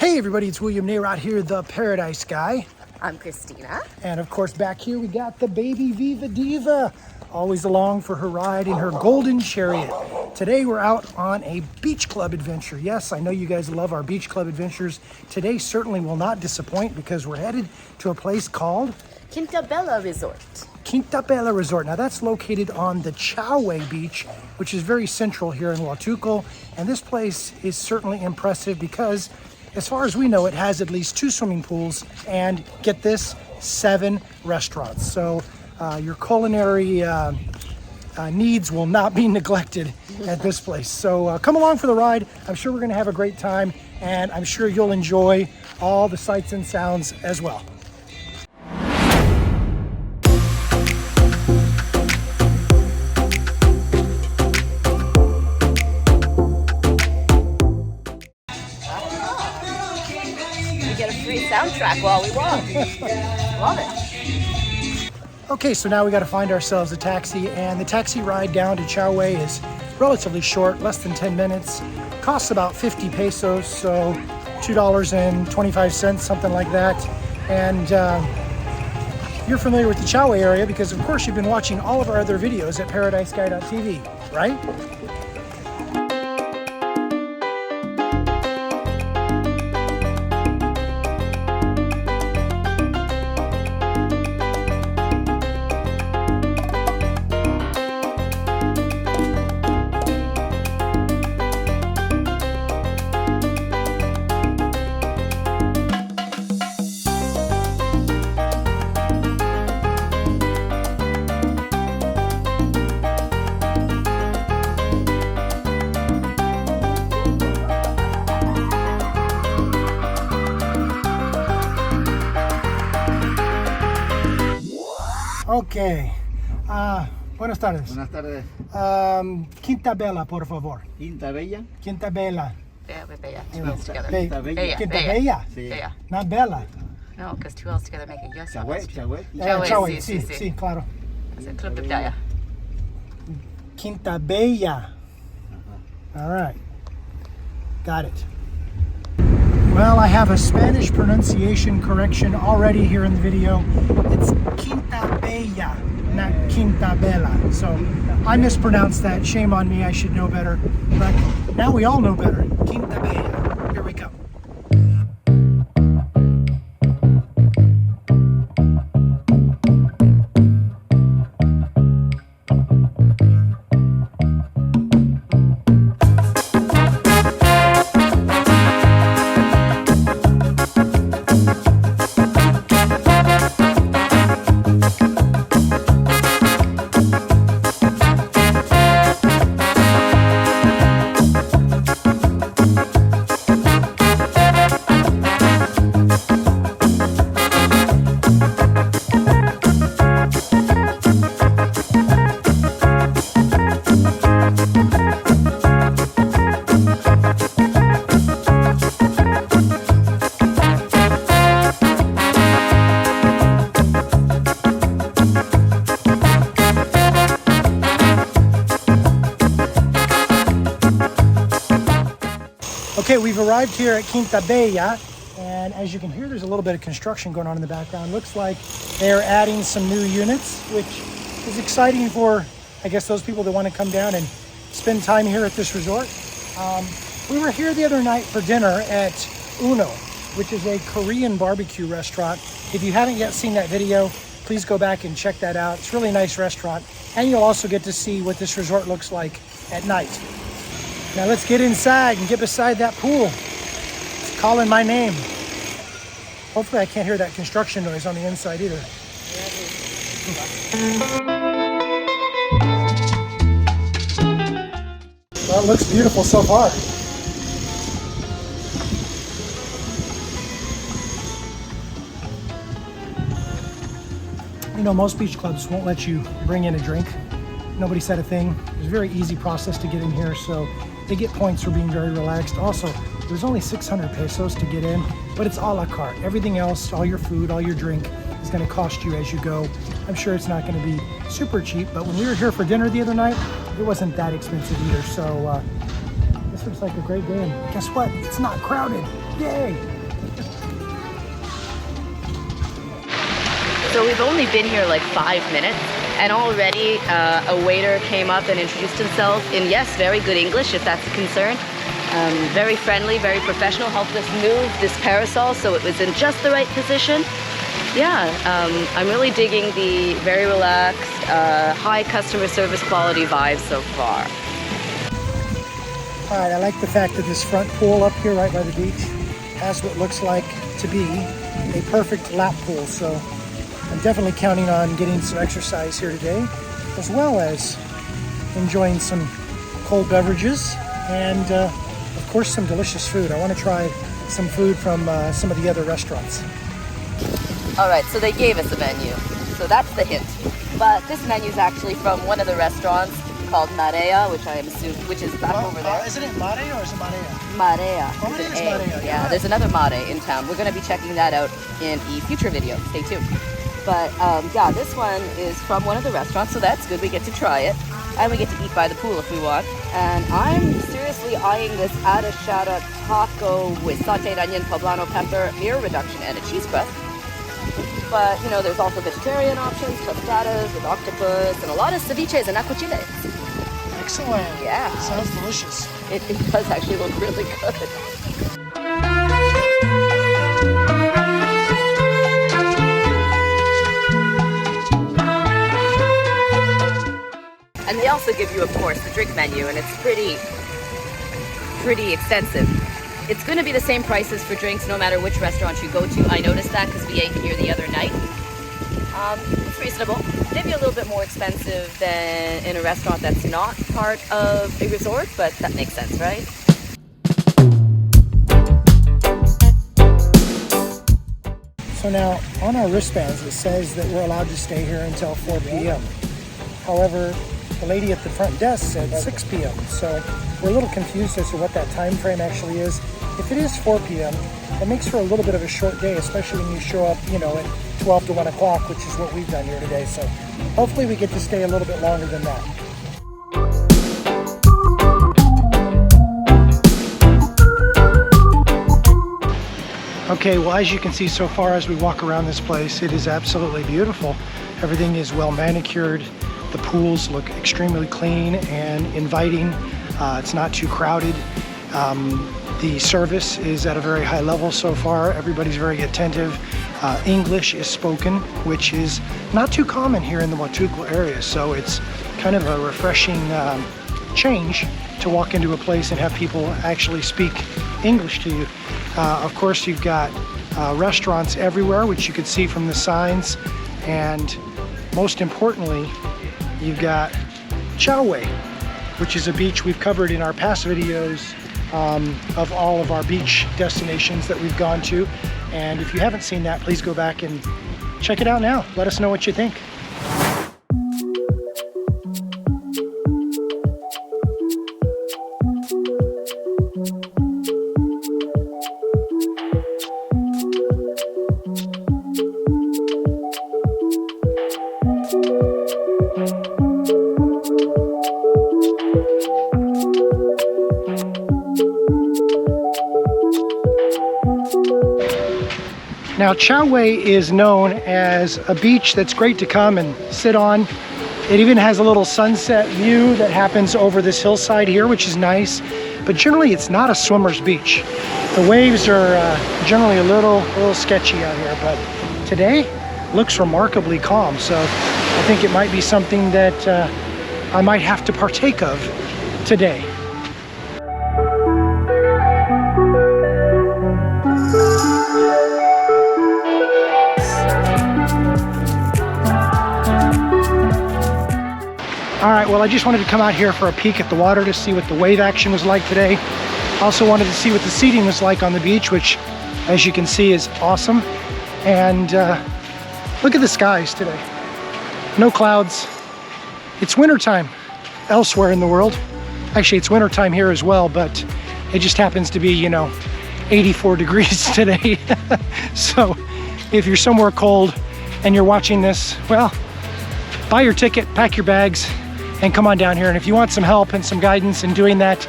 Hey everybody, it's William Narod here, the Paradise Guy. I'm Christina. And of course back here we got the baby Viva Diva, always along for her ride in her golden chariot. Today we're out on a beach club adventure. Yes, I know you guys love our beach club adventures. Today certainly will not disappoint because we're headed to a place called Quinta Resort. Quinta Resort. Now that's located on the Chahué beach, which is very central here in Huatulco. And this place is certainly impressive because as far as we know, it has at least 2 swimming pools and, get this, 7 restaurants. So your culinary needs will not be neglected at this place. So come along for the ride. I'm sure we're going to have a great time, and I'm sure you'll enjoy all the sights and sounds as well. Soundtrack while we walk. Love it. Okay, so now we got to find ourselves a taxi, and the taxi ride down to Chahué is relatively short, less than 10 minutes. Costs about 50 pesos, so $2.25, something like that. And you're familiar with the Chahué area because, of course, you've been watching all of our other videos at ParadiseGuy.tv, right? Okay. Buenas tardes. Buenas tardes. Quinta Bella, por favor. Quinta Bella. Quinta Bella. Bella. 2 L's together. Quinta Bella. Quinta Bella. Sí. Bella. Not Bella. No, because 2 L's together make a yes. Chahué, Chahué. Chahué, sí, sí. sí, claro. Es el Club de Playa. Quinta Bella. All right. Got it. Well, I have a Spanish pronunciation correction already here in the video. It's Quinta Bella, not Quinta Bella. So I mispronounced that. Shame on me. I should know better. But now we all know better. Quinta Bella. Here we go. Okay, we've arrived here at Quinta Bella, and as you can hear, there's a little bit of construction going on in the background. Looks like they're adding some new units, which is exciting for, I guess, those people that want to come down and spend time here at this resort. We were here the other night for dinner at Uno, which is a Korean barbecue restaurant. If you haven't yet seen that video, please go back and check that out. It's a really nice restaurant, and you'll also get to see what this resort looks like at night. Now let's get inside and get beside that pool. It's calling my name. Hopefully I can't hear that construction noise on the inside either. Well, it looks beautiful so far. You know, most beach clubs won't let you bring in a drink. Nobody said a thing. It's a very easy process to get in here, so they get points for being very relaxed. Also, there's only 600 pesos to get in, but it's a la carte. Everything else, all your food, all your drink, is going to cost you as you go. I'm sure it's not going to be super cheap, but when we were here for dinner the other night, it wasn't that expensive either. So this looks like a great day. And guess what? It's not crowded. Yay! So we've only been here like 5 minutes, and already a waiter came up and introduced himself in, yes, very good English, if that's a concern. Very friendly, very professional, helped us move this parasol so it was in just the right position. Yeah, I'm really digging the very relaxed, high customer service quality vibe so far. All right, I like the fact that this front pool up here right by the beach has what looks like to be a perfect lap pool. So I'm definitely counting on getting some exercise here today, as well as enjoying some cold beverages and of course some delicious food. I want to try some food from some of the other restaurants. All right, so they gave us a menu, so that's the hint. But this menu is actually from one of the restaurants called Marea, which I am assuming, which is back over there. Isn't it Mare or is it Marea? Marea. Oh, it is Marea. Yeah, there's another Mare in town. We're going to be checking that out in a future video. Stay tuned. But yeah, this one is from one of the restaurants, so that's good. We get to try it, and we get to eat by the pool if we want. And I'm seriously eyeing this arrachera taco with sauteed onion, poblano pepper, mirror reduction, and a cheese crust. But, you know, there's also vegetarian options, tostadas with octopus, and a lot of ceviches and aguachiles. Excellent. Yeah. Sounds delicious. It does actually look really good. And they also give you, of course, the drink menu, and it's pretty extensive. It's going to be the same prices for drinks no matter which restaurant you go to. I noticed that because we ate here the other night. It's reasonable. Maybe a little bit more expensive than in a restaurant that's not part of a resort, but that makes sense, right? So now on our wristbands it says that we're allowed to stay here until 4 p.m. However, the lady at the front desk said 6 p.m. So we're a little confused as to what that time frame actually is. If it is 4 p.m., it makes for a little bit of a short day, especially when you show up, you know, at 12 to 1 o'clock, which is what we've done here today. So hopefully we get to stay a little bit longer than that. Okay, well, as you can see so far as we walk around this place, it is absolutely beautiful. Everything is well manicured. The pools look extremely clean and inviting. It's not too crowded. The service is at a very high level so far. Everybody's very attentive. English is spoken, which is not too common here in the Huatulco area. So it's kind of a refreshing change to walk into a place and have people actually speak English to you. Of course, you've got restaurants everywhere, which you could see from the signs. And most importantly, you've got Chahué, which is a beach we've covered in our past videos of all of our beach destinations that we've gone to. And if you haven't seen that, please go back and check it out now. Let us know what you think. Now, Chahué is known as a beach that's great to come and sit on. It even has a little sunset view that happens over this hillside here, which is nice. But generally, it's not a swimmer's beach. The waves are generally a little sketchy out here, but today looks remarkably calm. So I think it might be something that I might have to partake of today. All right, well, I just wanted to come out here for a peek at the water to see what the wave action was like today. Also wanted to see what the seating was like on the beach, which, as you can see, is awesome. And look at the skies today. No clouds. It's wintertime elsewhere in the world. Actually, it's wintertime here as well, but it just happens to be, 84 degrees today. So if you're somewhere cold and you're watching this, well, buy your ticket, pack your bags, and come on down here. And if you want some help and some guidance in doing that,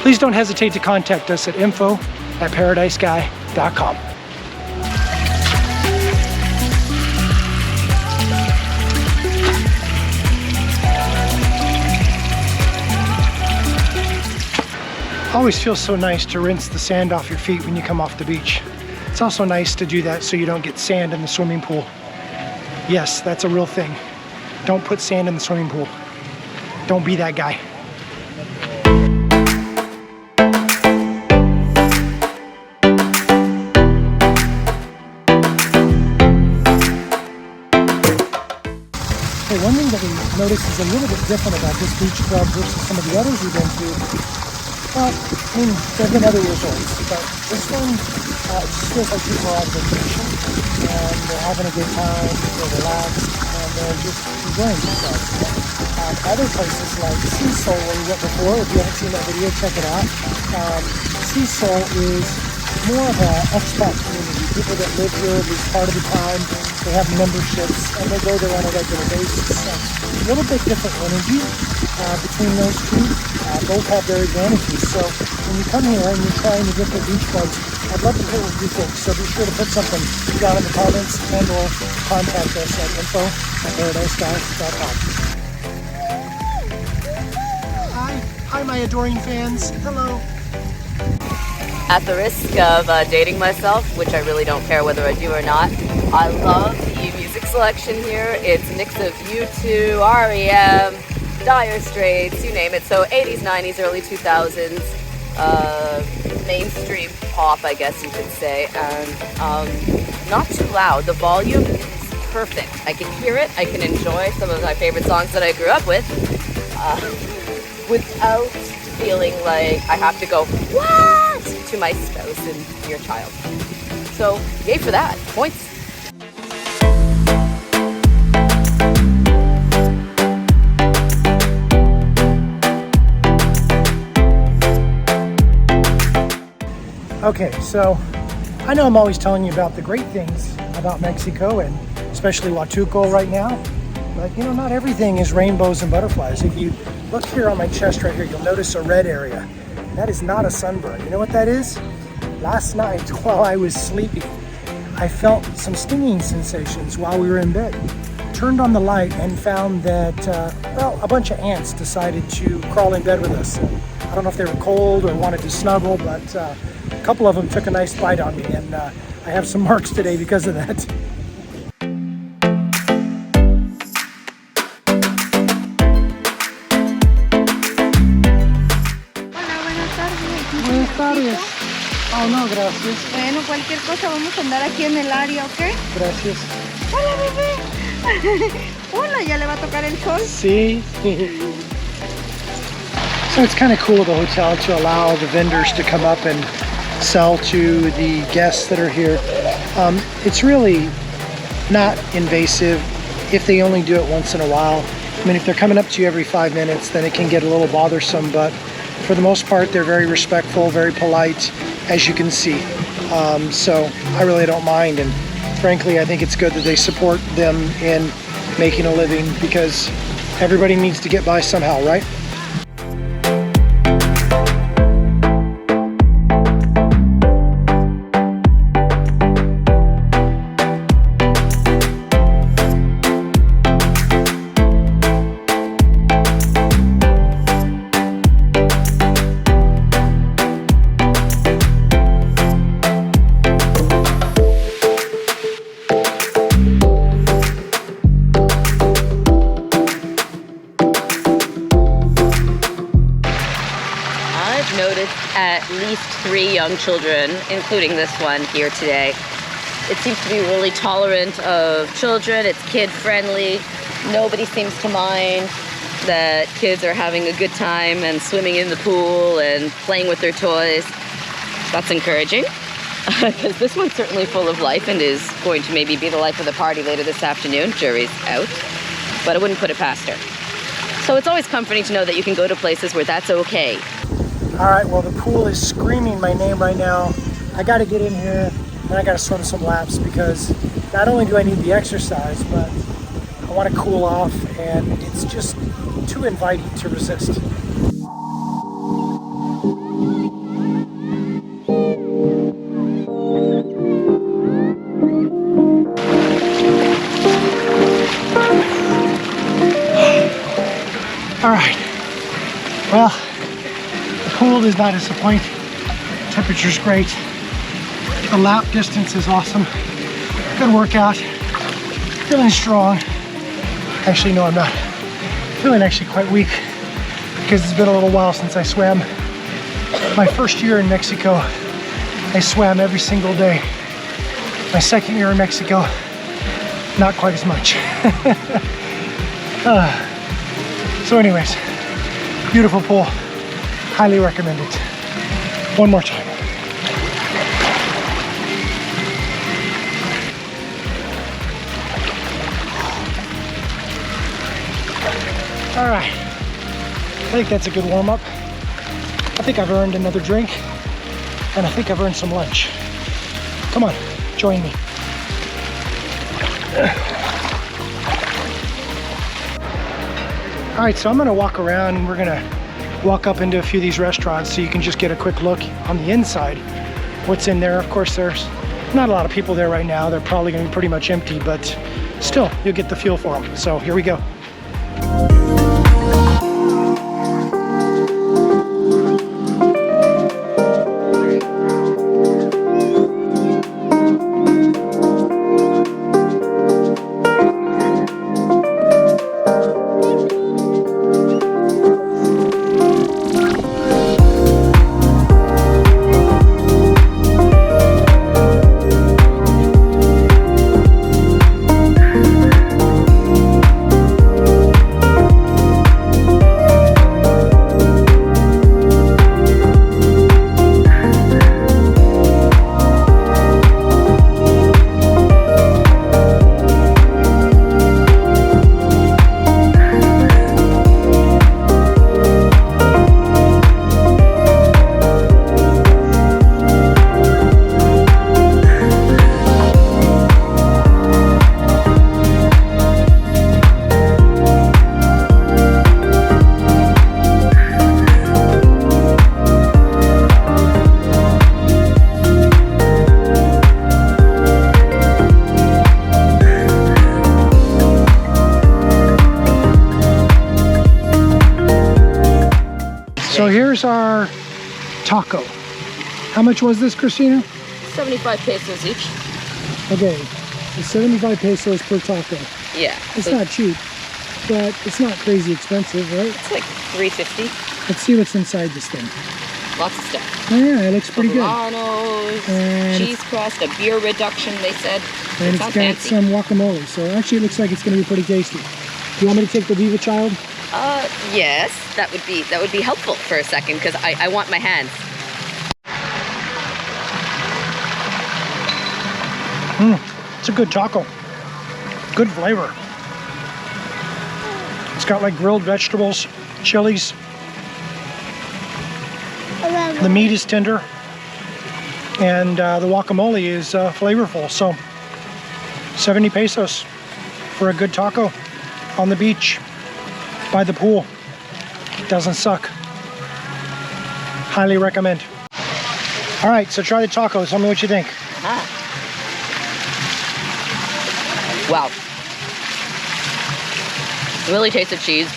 please don't hesitate to contact us at info@paradisesky.com. Always feels so nice to rinse the sand off your feet when you come off the beach. It's also nice to do that so you don't get sand in the swimming pool. Yes, that's a real thing. Don't put sand in the swimming pool. Don't be that guy. Okay, one thing that we noticed is a little bit different about this beach club versus some of the others we've been to. Well, I mean, there have been other resorts, but this one, it just feels like people are on vacation and they're having a good time, they're relaxed, and they're just enjoying themselves. Other places like Sea Soul, where we went before, if you haven't seen that video, check it out. Sea Soul is more of an expat community. People that live here at least part of the time, they have memberships, and they go there on a regular basis. So, a little bit different energy between those two. Both have their advantages. So when you come here and you're trying the different beach clubs, I'd love to hear what you think. So be sure to put something down in the comments and or contact us at info@paradisedive.com. Hi my adoring fans. Hello. At the risk of dating myself, which I really don't care whether I do or not, I love the music selection here. It's a mix of U2, REM, Dire Straits, you name it. So 80s, 90s, early 2000s, mainstream pop, I guess you could say, and not too loud. The volume is perfect. I can hear it. I can enjoy some of my favorite songs that I grew up with without feeling like I have to go, what? To my spouse and your child. So, yay for that. Points. Okay, so I know I'm always telling you about the great things about Mexico and especially Huatulco right now, but you know, not everything is rainbows and butterflies. If you look here on my chest right here, you'll notice a red area. That is not a sunburn. You know what that is? Last night while I was sleeping, I felt some stinging sensations while we were in bed. Turned on the light and found that, well, a bunch of ants decided to crawl in bed with us. I don't know if they were cold or wanted to snuggle, but a couple of them took a nice bite on me, and I have some marks today because of that. Buenas tardes. Oh, no, gracias. Bueno, cualquier cosa, vamos a andar aquí en el área, ¿ok? Gracias. Hola, bebé. Hola, ya le va a tocar el sol. Sí. So it's kind of cool of the hotel to allow the vendors to come up and sell to the guests that are here. It's really not invasive if they only do it once in a while. I mean, if they're coming up to you every 5 minutes, then it can get a little bothersome, but for the most part, they're very respectful, very polite, as you can see. So I really don't mind, and frankly, I think it's good that they support them in making a living, because everybody needs to get by somehow, right? At least 3 young children, including this one here today. It seems to be really tolerant of children. It's kid friendly. Nobody seems to mind that kids are having a good time and swimming in the pool and playing with their toys. That's encouraging, because this one's certainly full of life and is going to maybe be the life of the party later this afternoon. Jury's out, but I wouldn't put it past her. So it's always comforting to know that you can go to places where that's okay. All right, well, the pool is screaming my name right now. I got to get in here and I got to swim some laps, because not only do I need the exercise, but I want to cool off, and it's just too inviting to resist. All right, well, the pool does not disappoint. Temperature's great. The lap distance is awesome. Good workout. Feeling strong. Actually, no, I'm not. Feeling actually quite weak because it's been a little while since I swam. My first year in Mexico, I swam every single day. My second year in Mexico, not quite as much. So anyways, beautiful pool. Highly recommend it. One more time. All right, I think that's a good warm-up. I think I've earned another drink, and I think I've earned some lunch. Come on, join me. All right, so I'm gonna walk around and we're gonna walk up into a few of these restaurants so you can just get a quick look on the inside, what's in there. Of course, there's not a lot of people there right now. They're probably gonna be pretty much empty, but still, you'll get the feel for them. So here we go. So here's our taco. How much was this, Christina? 75 pesos each. Okay, so 75 pesos per taco. Yeah. It's not cheap, but it's not crazy expensive, right? It's like $3.50. Let's see what's inside this thing. Lots of stuff. Oh yeah, it looks pretty good. Poblanos, And cheese crust, a beer reduction, they said. And it's Sounds got fancy. some guacamole, so actually it looks like it's going to be pretty tasty. Do you want me to take the Viva Child? Yes, that would be helpful for a second because I want my hands. It's a good taco. Good flavor. It's got like grilled vegetables, chilies. The meat is tender, and the guacamole is flavorful. So 70 pesos for a good taco on the beach by the pool. Doesn't suck. Highly recommend. All right, so try the tacos. Tell me what you think. Wow. Really taste the cheese.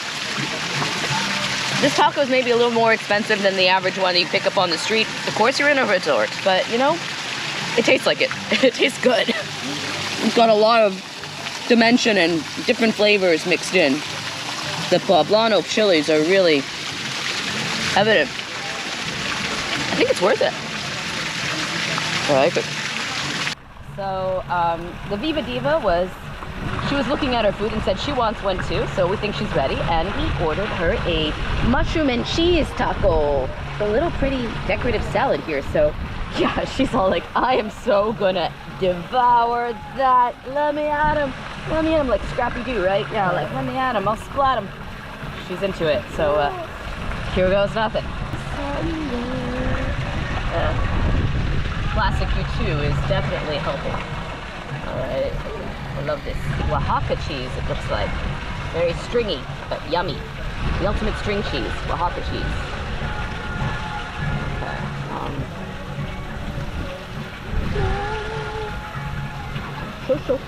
This taco is maybe a little more expensive than the average one that you pick up on the street. Of course, you're in a resort, but you know, it tastes like it. It tastes good. It's got a lot of dimension and different flavors mixed in. The poblano chilies are really evident. I think it's worth it. I like it. So the Viva Diva she was looking at her food and said she wants one too, so we think she's ready, and we ordered her a mushroom and cheese taco. A little pretty decorative salad here, so yeah, she's all like, I am so gonna devour that. Let me at him. Let me at him, like Scrappy-Doo, right? Yeah, like, let me at him, I'll splat him. She's into it, so here goes nothing. Plastic U2 is definitely helping. Alright, I love this Oaxaca cheese, it looks like. Very stringy, but yummy. The ultimate string cheese, Oaxaca cheese. Okay,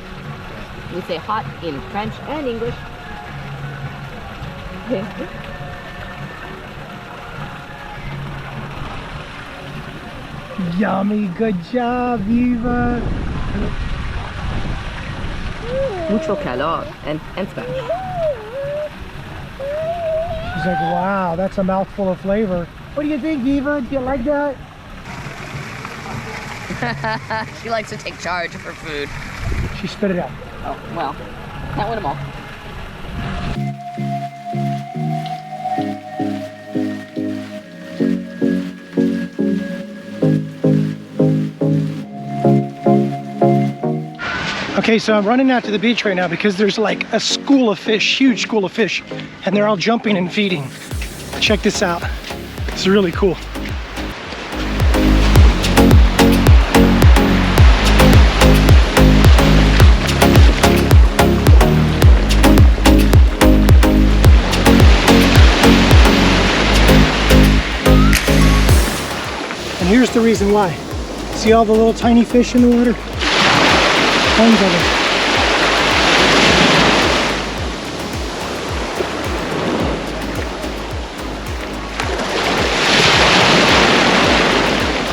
we say hot in French and English. Yummy, good job, Eva. Mucho calor in Spanish. She's like, wow, that's a mouthful of flavor. What do you think, Eva? Do you like that? She likes to take charge of her food. She spit it out. Oh, well, can't win them all. Okay, so I'm running out to the beach right now because there's like a school of fish, huge school of fish, and they're all jumping and feeding. Check this out. It's really cool. And here's the reason why. See all the little tiny fish in the water? Tons of them.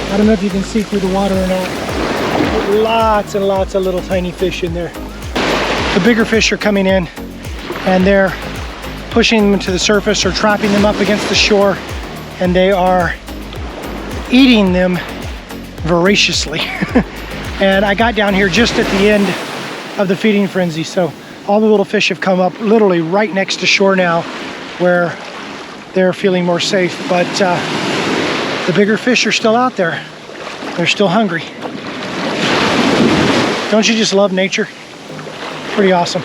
I don't know if you can see through the water or not. But lots and lots of little tiny fish in there. The bigger fish are coming in and they're pushing them to the surface or trapping them up against the shore, and they are eating them voraciously. And I got down here just at the end of the feeding frenzy, so all the little fish have come up literally right next to shore now where they're feeling more safe. But the bigger fish are still out there. They're still hungry. Don't you just love nature? Pretty awesome.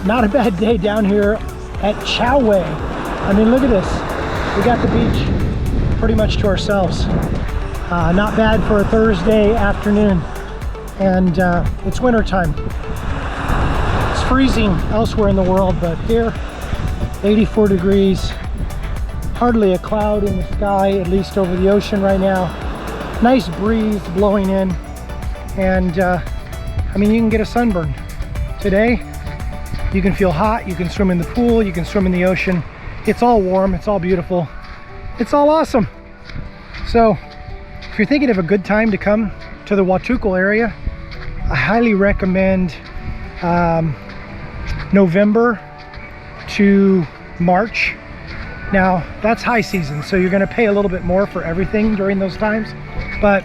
Not a bad day down here at Chahué. I mean, look at this. We got the beach pretty much to ourselves. Not bad for a Thursday afternoon. And it's winter time. It's freezing elsewhere in the world, but here, 84 degrees. Hardly a cloud in the sky, at least over the ocean right now. Nice breeze blowing in. And I mean, you can get a sunburn. Today, you can feel hot, you can swim in the pool, you can swim in the ocean. It's all warm, it's all beautiful, it's all awesome. So if you're thinking of a good time to come to the Huatulco area, I highly recommend November to March. Now that's high season, so you're gonna pay a little bit more for everything during those times. But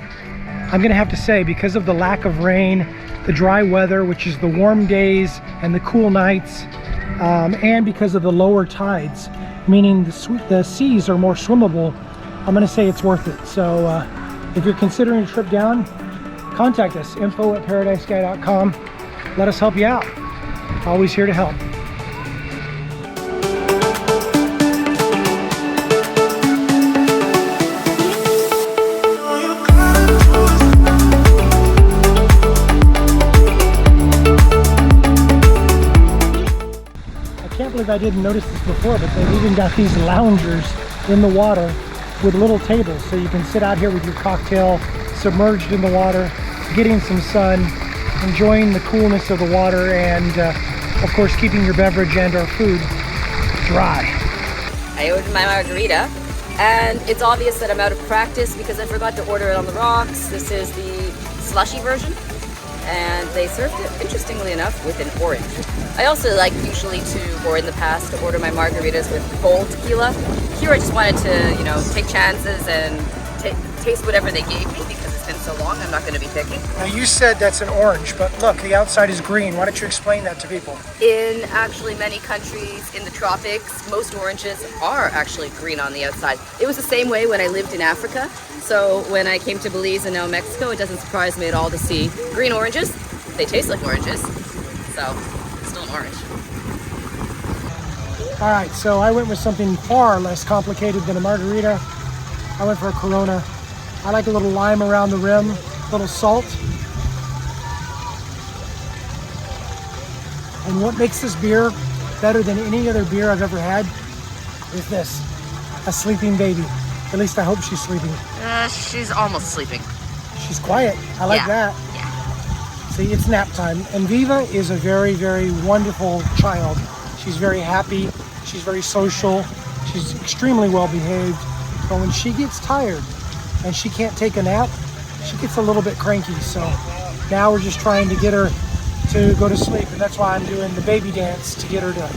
I'm gonna have to say, because of the lack of rain, the dry weather, which is the warm days and the cool nights, and because of the lower tides, meaning the seas are more swimmable, I'm gonna say it's worth it. So if you're considering a trip down, contact us, info@paradisesky.com. Let us help you out. Always here to help. I didn't notice this before, but they've even got these loungers in the water with little tables, so you can sit out here with your cocktail submerged in the water, getting some sun, enjoying the coolness of the water, and of course keeping your beverage and our food dry. I ordered my margarita, and it's obvious that I'm out of practice because I forgot to order it on the rocks. This is the slushy version, and they served it, interestingly enough, with an orange. I also like usually to, or in the past, to order my margaritas with cold tequila. Here I just wanted to, you know, take chances and taste whatever they gave me because it's been so long, I'm not going to be picking. Now you said that's an orange, but look, the outside is green. Why don't you explain that to people? In actually many countries in the tropics, most oranges are actually green on the outside. It was the same way when I lived in Africa. So when I came to Belize and now Mexico, it doesn't surprise me at all to see green oranges. They taste like oranges, so it's still an orange. All right, so I went with something far less complicated than a margarita. I went for a Corona. I like a little lime around the rim, a little salt. And what makes this beer better than any other beer I've ever had is this, a sleeping baby. At least I hope she's sleeping. She's almost sleeping. She's quiet. I like that. Yeah. See, it's nap time. And Viva is a very, very wonderful child. She's very happy. She's very social. She's extremely well behaved. But when she gets tired and she can't take a nap, she gets a little bit cranky. So now we're just trying to get her to go to sleep. And that's why I'm doing the baby dance to get her to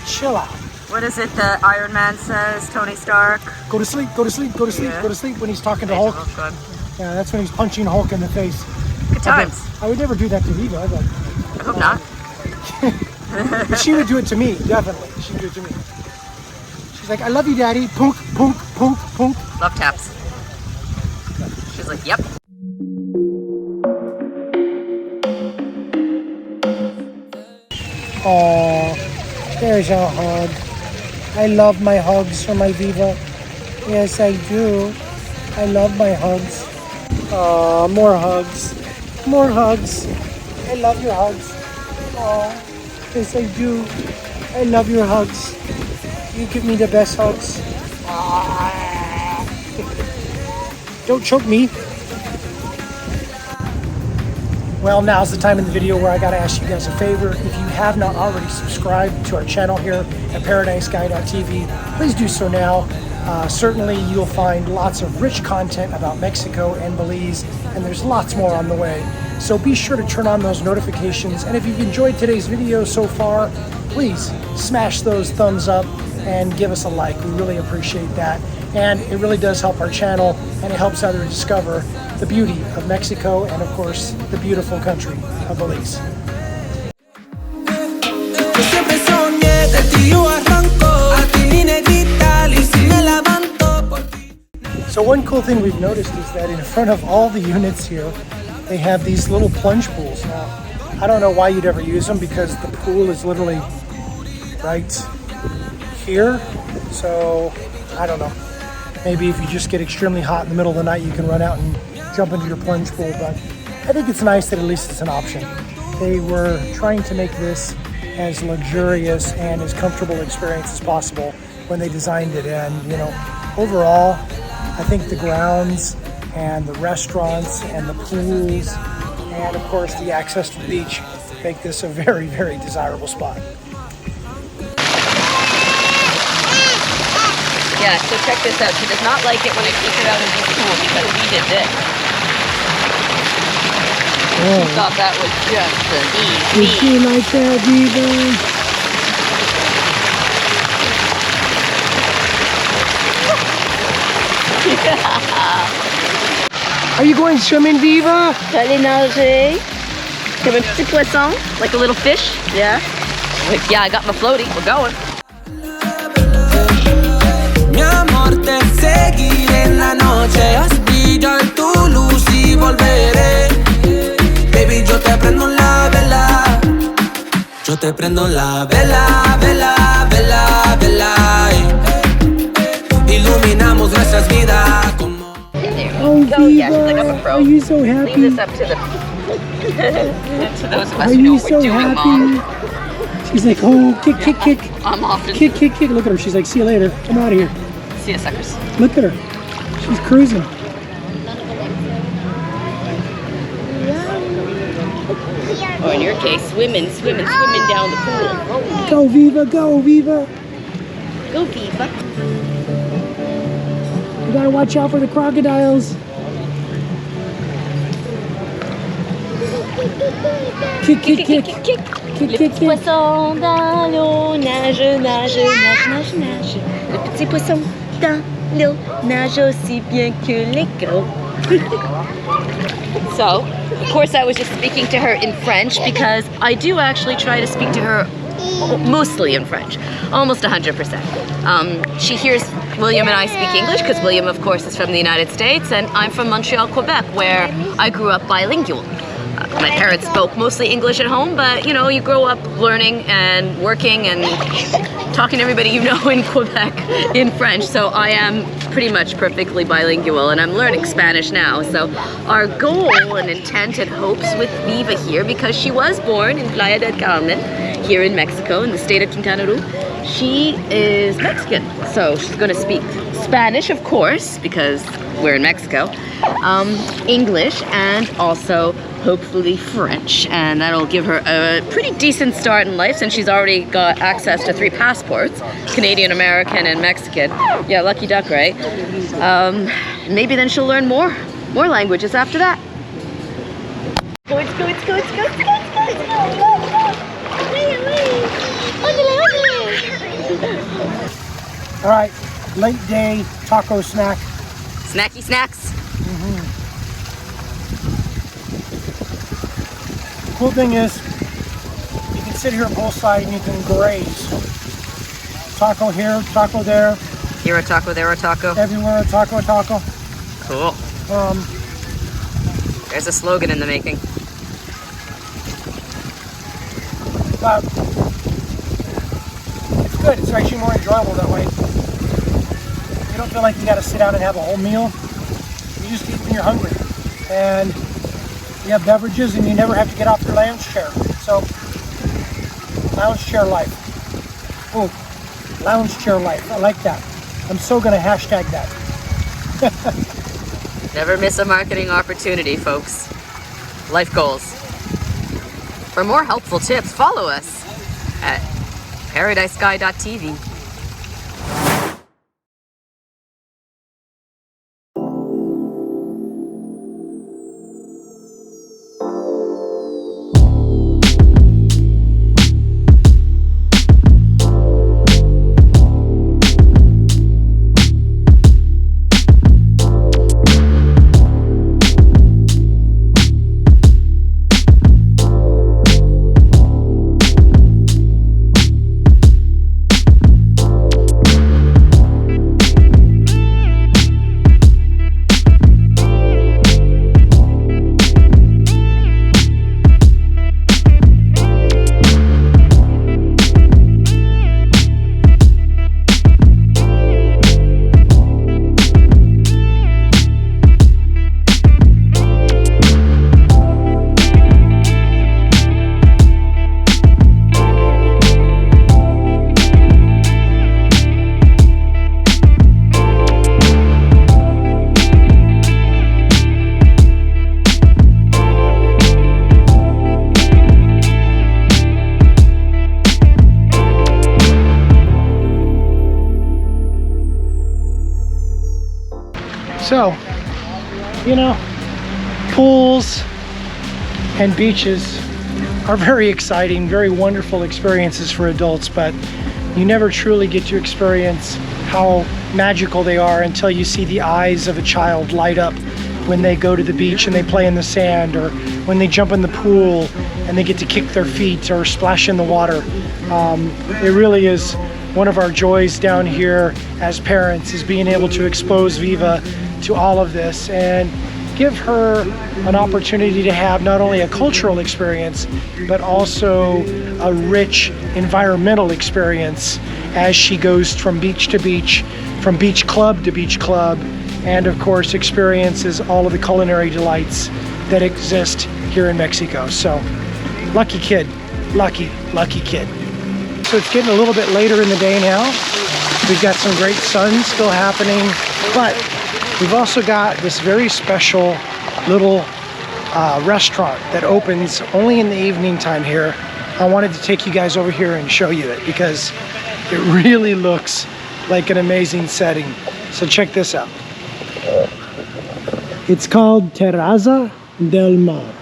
chill out. What is it that Iron Man says, Tony Stark? Go to sleep, go to sleep, go to sleep, go to sleep when he's talking to Hulk. Yeah, that's when he's punching Hulk in the face. Good times. I would never do that to Viva, but I hope not. but she would do it to me, definitely. She'd do it to me. She's like, I love you, Daddy. Punk, punk, punk, punk. Love taps. She's like, yep. Aw, there's a hug. I love my hugs from my Viva. Yes, I do. I love my hugs. Aw, more hugs. More hugs. I love your hugs. Aw, yes, I do. I love your hugs. You give me the best hugs. Don't choke me. Well, now's the time in the video where I gotta ask you guys a favor. If you have not already subscribed to our channel here at ParadiseGuy.tv, please do so now. Certainly you'll find lots of rich content about Mexico and Belize, and there's lots more on the way. So be sure to turn on those notifications. And if you've enjoyed today's video so far, please smash those thumbs up and give us a like. We really appreciate that. And it really does help our channel, and it helps others discover the beauty of Mexico and, of course, the beautiful country of Belize. So one cool thing we've noticed is that in front of all the units here, they have these little plunge pools. Now, I don't know why you'd ever use them because the pool is literally right here. So, I don't know. Maybe if you just get extremely hot in the middle of the night, you can run out and jump into your plunge pool. But I think it's nice that at least it's an option. They were trying to make this as luxurious and as comfortable experience as possible when they designed it. And, you know, overall, I think the grounds and the restaurants and the pools and, of course, the access to the beach make this a very, very desirable spot. Yeah, so check this out. She does not like it when I take her out of this pool because we did this. Oh. She thought that was just an Did easy. you like that, Viva? Are you going swimming, Viva? Aller nager. Comme un petit poisson, like a little fish. Yeah. Like, yeah, I got my floaty. We're going. Mi amor, te seguiré en la noche. Aspira en tu luz y volveré. Baby, yo te prendo la vela. Yo te prendo la vela, vela, vela, vela. Iluminamos nuestras vidas como. Oh, Go, yeah, she's like, I'm a Viva, pro. are you so happy? Leave this up to the to those of us Are who know you what so we're doing, happy? Mom. She's like, oh, kick, kick, kick. I'm off. Kick, kick, kick. Look at her. She's like, see you later. I'm out of here. See you, suckers. Look at her. She's cruising. Or in your case, swimming down the pool. Go, Viva, go, Viva. Go, Viva. You gotta watch out for the crocodiles. Kick, kick, kick. Kick. Kick, Le kick, petit kick. poisson dans l'eau nage, nage, nage, nage, nage. Le petit poisson dans l'eau nage aussi bien que les gros. So, of course, I was just speaking to her in French because I do actually try to speak to her mostly in French, almost 100%. She hears William and I speak English because William, of course, is from the United States, and I'm from Montreal, Quebec, where I grew up bilingual. My parents spoke mostly English at home, but you know, you grow up learning and working and talking to everybody you know in Quebec in French, so I am pretty much perfectly bilingual, and I'm learning Spanish now. So our goal and intent and hopes with Viva here, because she was born in Playa del Carmen, here in Mexico, in the state of Quintana Roo, she is Mexican, so she's going to speak Spanish, of course, because we're in Mexico, English, and also hopefully French, and that'll give her a pretty decent start in life since she's already got access to 3 passports, Canadian, American, and Mexican. Yeah, lucky duck, right? Maybe then she'll learn more languages after that. Go. All right, late day taco snack. Snacky snacks. The cool thing is, you can sit here poolside and you can graze. Taco here, taco there. Here a taco, there a taco. Everywhere a taco, a taco. Cool. There's a slogan in the making. But it's good. It's actually more enjoyable that way. You don't feel like you got to sit down and have a whole meal. You just eat when you're hungry. And you have beverages and you never have to get off your lounge chair. So, lounge chair life. Oh, lounge chair life. I like that. I'm so going to hashtag that. Never miss a marketing opportunity, folks. Life goals. For more helpful tips, follow us at paradisesky.tv. So, you know, pools and beaches are very exciting, very wonderful experiences for adults, but you never truly get to experience how magical they are until you see the eyes of a child light up when they go to the beach and they play in the sand, or when they jump in the pool and they get to kick their feet or splash in the water. It really is one of our joys down here as parents, is being able to expose Viva to all of this and give her an opportunity to have not only a cultural experience, but also a rich environmental experience as she goes from beach to beach, from beach club to beach club, and of course experiences all of the culinary delights that exist here in Mexico. So, lucky kid, lucky kid. So it's getting a little bit later in the day now. We've got some great sun still happening, but we've also got this very special little restaurant that opens only in the evening time here. I wanted to take you guys over here and show you it because it really looks like an amazing setting. So check this out. It's called Terraza del Mar,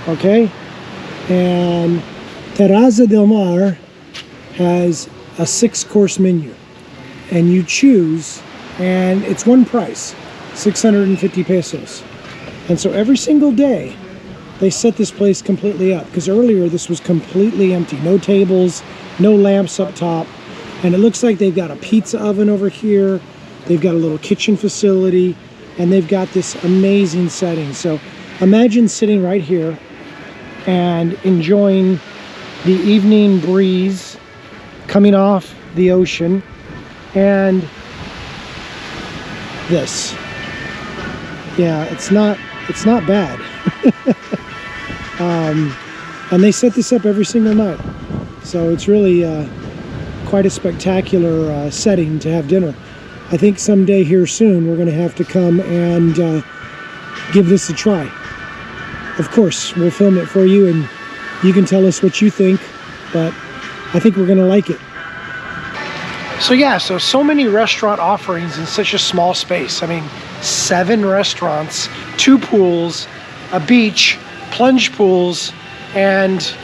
okay? And Terraza del Mar has a 6-course menu, and you choose, and it's one price, 650 pesos. And so every single day, they set this place completely up, because earlier this was completely empty. No tables, no lamps up top. And it looks like they've got a pizza oven over here. They've got a little kitchen facility, and they've got this amazing setting. So imagine sitting right here and enjoying the evening breeze coming off the ocean, and this. Yeah, it's not bad. And they set this up every single night, so it's really quite a spectacular setting to have dinner. I think someday here soon we're going to have to come and give this a try. Of course, we'll film it for you and you can tell us what you think, but I think we're going to like it. So yeah, so many restaurant offerings in such a small space. I mean, 7 restaurants, 2 pools, a beach, plunge pools, and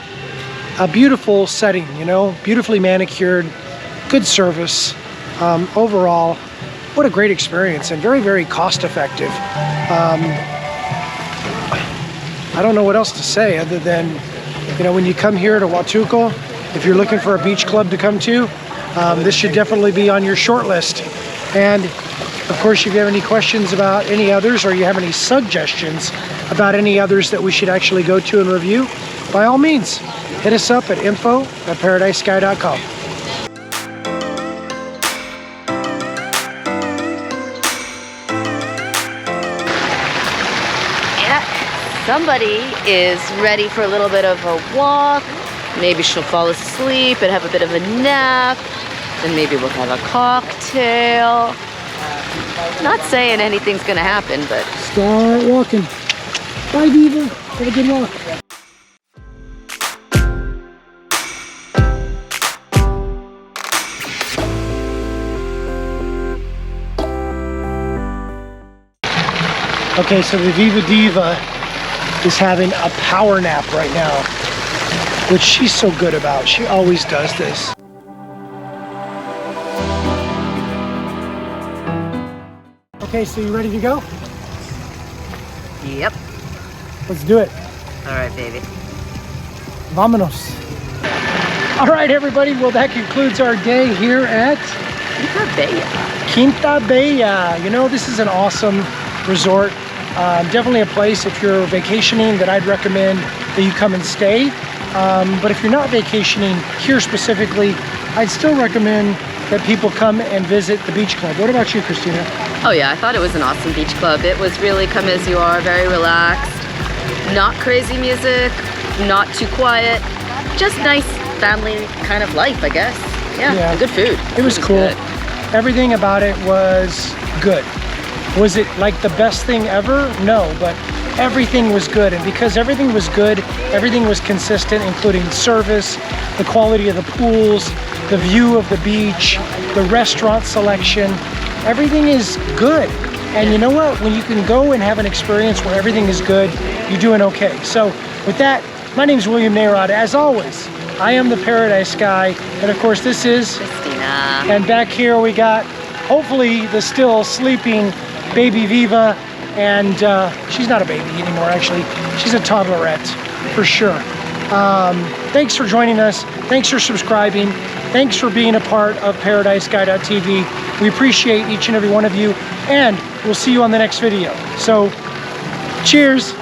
a beautiful setting, you know, beautifully manicured, good service. Overall, what a great experience, and very, very cost effective. I don't know what else to say other than, you know, when you come here to Huatulco, if you're looking for a beach club to come to, this should definitely be on your short list. And of course, if you have any questions about any others, or you have any suggestions about any others that we should actually go to and review, by all means, hit us up at info@paradisesky.com. Somebody is ready for a little bit of a walk. Maybe she'll fall asleep and have a bit of a nap. Then maybe we'll have a cocktail. Not saying anything's gonna happen, but... Start walking. Bye, Viva. Have a good walk. Okay, so the Viva Diva is having a power nap right now, which she's so good about. She always does this. Okay, so you ready to go? Yep. Let's do it. All right, baby. Vámonos. All right, everybody. Well, that concludes our day here at Quinta Bella. You know, this is an awesome resort. Definitely a place, if you're vacationing, that I'd recommend that you come and stay. But if you're not vacationing here specifically, I'd still recommend that people come and visit the beach club. What about you, Christina? Oh yeah, I thought it was an awesome beach club. It was really come as you are, very relaxed. Not crazy music, not too quiet. Just nice family kind of life, I guess. Yeah. Good food. It was cool. Good. Everything about it was good. Was it like the best thing ever? No, but everything was good. And because everything was good, everything was consistent, including service, the quality of the pools, the view of the beach, the restaurant selection. Everything is good. And you know what? When you can go and have an experience where everything is good, you're doing okay. So with that, my name is William Narod. As always, I am the Paradise Guy. And of course, this is Christina. And back here we got, hopefully, the still sleeping baby Viva. And she's not a baby anymore, actually. She's a toddlerette, for sure. Thanks for joining us. Thanks for subscribing. Thanks for being a part of ParadiseGuy.tv. We appreciate each and every one of you, and we'll see you on the next video. So, cheers.